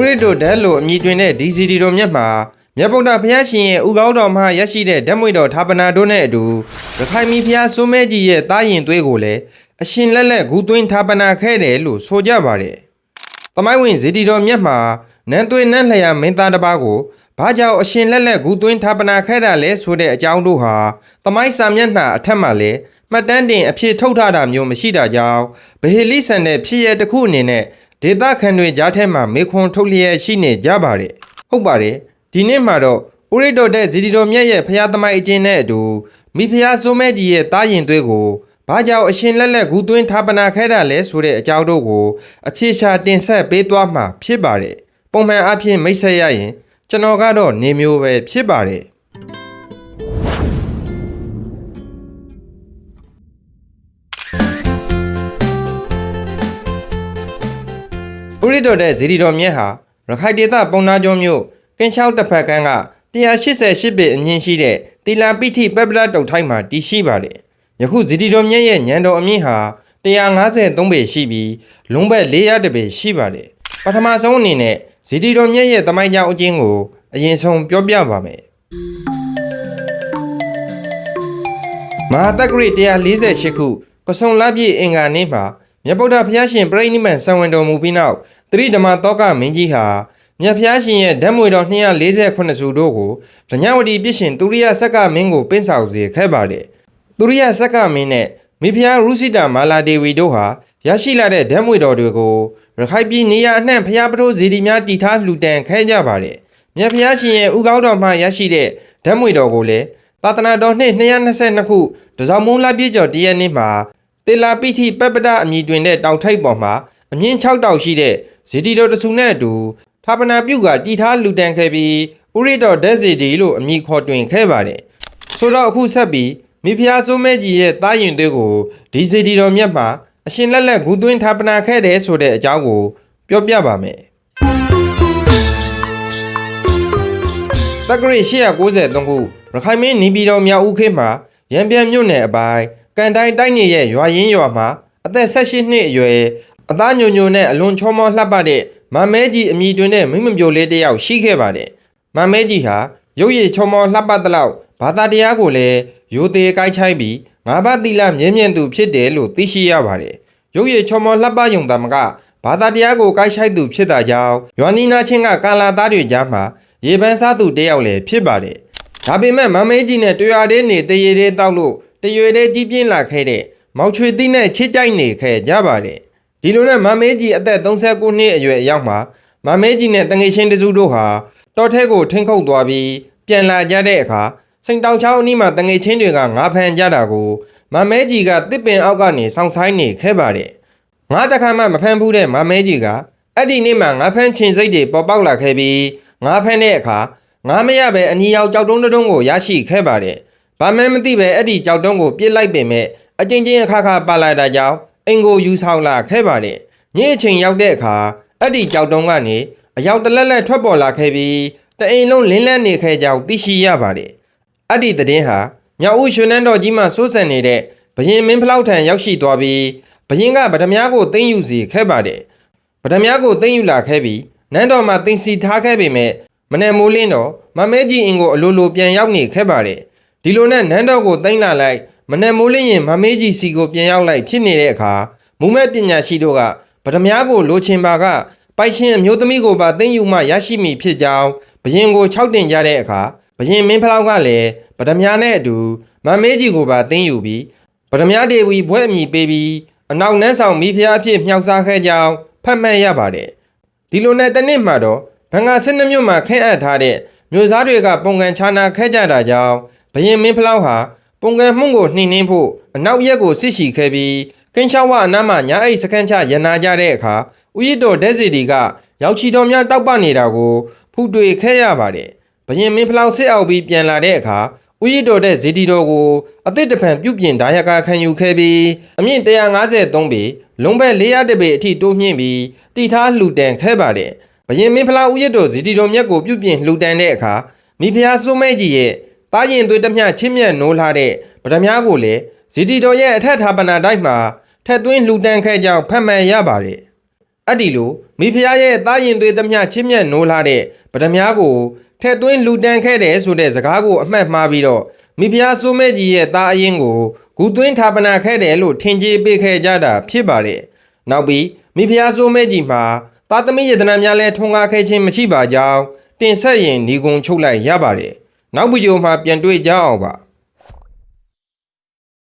ရစ်တို့ဓာတ်လိုအမည်တွင်တဲ့ဒီစီဒီတော်မြတ်မှာမြတ်ဗုဒ္ဓဘုရားရှင်ရဲ့ဥကောင်းတော်မှာရရှိတဲ့ဓာတ်မွေတော်ဌာပနာတို့နဲ့အတူရခိုင်မီဖျားစိုးမဲကြီးရဲ့တာရင်သွေးကိုလည်းအရှင်လက်လက်ဂူသွင်းဌာပနာခဲ့တယ်လို့ဆိုကြပါတယ်။သမိုင်းဝင်ဇီဒီတော်မြတ်မှာနန်းသွေးနန်းလျာမင်းသားတစ်ပါးကိုဘာကြောင့်အရှင်လက်လက်ဂူသွင်းဌာပနာခဲ့တာလဲဆိုတဲ့အကြောင်းတို့ဟာသမိုင်းစာမျက်နှာအထက်မှာလည်းမှတ်တမ်းတင်အဖြစ်ထုတ်ထားတာမျိုးမရှိတာကြောင့်ဗဟေလိဆန်တဲ့ဖြစ်ရတစ်ခုအနေနဲ့ဒေသခံတွေကြားထဲမှာမေခွန်ထုတ်လျက်ရှိနေကြပါတယ်။ဟုတ်ပါတယ်။ဒီနေ့မှာတော့ဥရစ်တော်တဲ့ဇီဒီတော်မြတ်ရဲ့ဖျားသမိုင်းအကျဉ်းနဲ့အတူမိဖျားစိုးမဲကြီးရဲ့တာရင်သွေးကိုဘာကြောင့်အရှင်လက်လက်ဂူသွင်းဌာပနာခဲ့တာလဲဆိုတဲ့အကြောင်းတို့ကိုအဖြေရှာတင်ဆက်ပေးသွားမှာဖြစ်ပါတယ်။ပုံမှန်အဖြစ်မိတ်ဆက်ရရင်ကျွန်တော်ကတော့နေမျိုးပဲဖြစ်ပါတယ်။ဥရစ်တော်တဲ့ဇီဒီတော်မြတ်ဟာရခိုင်ဒေသပုံနာကျော်မြို့ကင်းချောက်တစ်ဖက်ကန်းက188ပေအမြင့်ရှိတဲ့တီလာပိဋိပပ္ပလတုတ်ထိုက်မှာတည်ရှိပါတယ်။ယခုဇီဒီတော်မြတ်ရဲ့ညံတော်အမြင့်ဟာ153ပေရှိပြီးလုံးဘက်400ပေရှိပါတယ်။ပထမဆုံးအနေနဲ့ဇီဒီတော်မြတ်ရဲ့သမိုင်းကြောင်းအကျဉ်းကိုအရင်ဆုံးပြောပြပါမယ်။မဟာတက္ကရာ148ခုကဆုံလပြည့်အင်္ဂါနေ့မှာမြတ်ဗုဒ္ဓဘုရားရှင်ပြိဋိနိဗ္ဗာန်ဆံဝင်တော်မူပြီးနောက်သတိဓမ္မတောကမင်းကြီးဟာမြတ်ဘုရားရှင်ရဲ့ဓာတ်မွေတော်248စုတို့ကိုဓညဝတီပြည့်ရှင်သူရိယဆက်ကမင်းကိုပင့်ဆောင်စေခဲ့ပါတယ်။သူရိယဆက်ကမင်းနဲ့မိဖုရားရုစိတာမာလာဒေဝီတို့ဟာရရှိလာတဲ့ဓာတ်မွေတော်တွေကိုရခိုင်ပြည်နေရာအနှံ့ဘုရားပထိုးဇီဒီများတည်ထားလှူဒန်းခဲ့ကြပါတယ်။မြတ်ဘုရားရှင်ရဲ့ဥကောင်းတော်မှရရှိတဲ့ဓာတ်မွေတော်ကိုလည်းသာသနာတော်နှစ်222ခုတစောင်းမုံလပြည့်ကျော်တရက်နေ့မှာတေလာပိဋိပပ္ပဒအမည်တွင်တဲ့တောင်ထိပ်ပေါ်မှာအမြင့်6တောင်ရှိတဲ့ဇီဒီတော်တဆူနဲ့အတူဌာပနာပြုကတည်ထားလှူဒန်းခဲ့ပြီးဥရစ်တော်ဒက်ဇီဒီလို့အမည်ခေါ်တွင်ခဲ့ပါတယ်။ဆိုတော့အခုဆက်ပြီးမိဖုရားစိုးမဲကြီးရဲ့တာရင်သွေးကိုဒီဇီဒီတော်မြတ်မှာအရှင်လက်လက်ဂူသွင်းဌာပနာခဲ့တယ်ဆိုတဲ့အကြောင်းကိုပြောပြပါမယ်။တက္ကရာ893ခုရခိုင်မင်းနေပြည်တော်မြောက်ဦးခေတ်မှာရံပြန်မြို့နယ်အပိုင်းကန်တိုင်းတိုင်းနယ်ရဲ့ရွာရင်းရွာမှာအသက်18နှစ်အရွယ်အသားညိုညိုနဲ့အလွန်ချောမောလှပတဲ့မမဲကြီးအမည်တွင်တဲ့မိမပြိုလေးတစ်ယောက်ရှိခဲ့ပါတယ်။မမဲကြီးဟာရုပ်ရည်ချောမောလှပသလောက်ဘာသာတရားကိုလည်းရိုသေကိုက်ချိုက်ပြီးငါးပါးသီလမြဲမြံသူဖြစ်တယ်လို့သိရှိရပါတယ်။ရုပ်ရည်ချောမောလှပယုံတမကဘာသာတရားကိုကိုက်ချိုက်သူဖြစ်တာကြောင့်ရွာနီနာချင်းကကာလာသားတွေကြားမှာရေပန်းစားသူတစ်ယောက်လည်းဖြစ်ပါတယ်။ဒါပေမဲ့မမဲကြီးနဲ့တွေ့ရတဲ့နေတရေတဲ့တောက်လို့တရွေတဲ့ကြီးပြင်းလာခဲ့တဲ့မောင်ချွေသိနဲ့ချစ်ကြိုက်နေခဲ့ကြပါတယ်။ဒီလိုနဲ့မမဲကြီးအသက်39နှစ်အရွယ်အရောက်မှာမမဲကြီးနဲ့တငယ်ချင်းတစုတို့ဟာတောထဲကိုထိန်းခုတ်သွားပြီးပြန်လာကြတဲ့အခါစိန်တောင်ချောင်းအနီးမှာတငယ်ချင်းတွေကငါးဖန်ကြတာကိုမမဲကြီးကတစ်ပင်အောက်ကနေစောင့်ဆိုင်နေခဲ့ပါတယ်။ငါတခါမှမဖမ်းဘူးတဲ့မမဲကြီးကအဲ့ဒီနေ့မှာငါဖမ်းချင်စိတ်တွေပေါ်ပေါက်လာခဲ့ပြီးငါဖမ်းတဲ့အခါငါမရပဲအနီရောက်ကြောက်တုံးတုံးကိုရရှိခဲ့ပါတယ်။ဘာမှမသိပဲအဲ့ဒီကြောက်တုံးကိုပြစ်လိုက်ပေမဲ့အချင်းချင်းအခါခါပါလာတာကြောင့်အင်ကိုယူဆောင်လာခဲ့ပါတယ်။ညအချိန်ရောက်တဲ့အခါအဲ့ဒီကြောက်တုံးကနေအယောက်တလက်လက်ထွက်ပေါ်လာခဲ့ပြီးတအိမ်လုံးလင်းလန့်နေခဲ့ကြောင်းသိရှိရပါတယ်။အဲ့ဒီသတင်းဟာမြောက်ဦးရွှေနန်းတော်ကြီးမှစိုးစံနေတဲ့ဘရင်မင်းဖလောက်ထံရောက်ရှိသွားပြီးဘရင်ကဗဒမြားကိုသိမ်းယူစီခဲ့ပါတယ်။ဗဒမြားကိုသိမ်းယူလာခဲ့ပြီးနန်းတော်မှာတင်စီထားခဲ့ပေမဲ့မနေ့မိုးလင်းတော့မမဲကြီးအင်ကိုအလိုလိုပြန်ရောက်နေခဲ့ပါတယ်။ဒီလိုနဲ့နန်းတော်ကိုသိမ်းလာလိုက်မနေ့မိုးလင်းရင်မမဲကြီးစီကိုပြန်ရောက်လိုက်ဖြစ်နေတဲ့အခါမူမဲ့ပညာရှိတို့ကဗဒမြားကိုလိုချင်ပါကပိုက်ရှင်အမျိုးသမီးကိုပါသိမ်းယူမှရရှိမည်ဖြစ်ကြောင်းဘရင်ကို၆တင်ကြတဲ့အခါဘရင်မင်းဖလောက်ကလည်းဗဒမြားနဲ့အတူမမဲကြီးကိုပါသိမ်းယူပြီးဗဒမြားဒေဝီဘွဲ့အမည်ပေးပြီးအနောက်နန်းဆောင်မိဖုရားအဖြစ်မြှောက်စားခဲ့ကြောင်းဖတ်မှတ်ရပါတယ်။ဒီလိုနဲ့တနေ့မှတော့ဘင်္ဂါစစ်နှမြို့မှာခင်းအပ်ထားတဲ့မြို့သားတွေကပုံကန်ချာနာခဲ့ကြတာကြောင့်ဘရင်မင်းဖလောက်ဟာပုံကန်မှုကိုနှိမ်နှင်းဖို့အနောက်ရက်ကိုစစ်ရှိခဲ့ပြီးကင်းရှောင်းဝအနားမှာညာအိတ်စခန်းချရနာကြတဲ့အခါဥယျတော်ဒက်စီဒီကရောက်ချီတော်များတောက်ပနေတာကိုဖူးတွေ့ခဲ့ရပါတယ်။ဘရင်မင်းဖလောက်စစ်အောက်ပြီးပြန်လာတဲ့အခါဥယျတော်တဲ့ဇီဒီတော်ကိုအသစ်တဖန်ပြုတ်ပြင်ဓာယကခံယူခဲ့ပြီးအမြင့်153ပေလုံးဘက်400ပေအထိတိုးမြင့်ပြီးတည်ထားလှူဒန်းခဲ့ပါတယ်။ဘရင်မင်းဖလောက်ဥယျတော်ဇီဒီတော်မြတ်ကိုပြုတ်ပြင်လှူဒန်းတဲ့အခါမိဖုရားစိုးမဲကြီးရဲ့တာရင်သွေးတမျှချင်းမြတ်နိုးလာတဲ့ဗဒမြားကိုလည်းဇီဒီတော်ရဲ့အထက်ဌာပနာတိုင်းမှာထက်သွင်းလှူဒန်းခဲ့ကြောင်းဖတ်မှတ်ရပါတယ်။ အဲ့ဒီလိုမိဖုရားရဲ့တာရင်သွေးသမျှချစ်မြတ်နိုးလာတဲ့ပဒမားကိုထဲ့သွင်းလူတန်းခဲ့တယ်ဆိုတဲ့စကားကိုအမှတ်မှားပြီးတော့မိဖုရားစိုးမဲကြီးရဲ့တာအရင်ကိုဂူသွင်းထာပနာခဲ့တယ်လို့ထင်ကြေးပေးခဲ့ကြတာဖြစ်ပါတယ်နောက်ပြီးမိဖုရားစိုးမဲကြီးမှာသာသမီယတနာများလဲထွန်းကားခဲ့ခြင်းမရှိပါကြောင်းတင်ဆက်ရင်ညီကုံချုပ်လိုက်ရပါတယ်နောက်ဗီဒီယိုမှာပြန်တွေ့ကြအောင်ပါ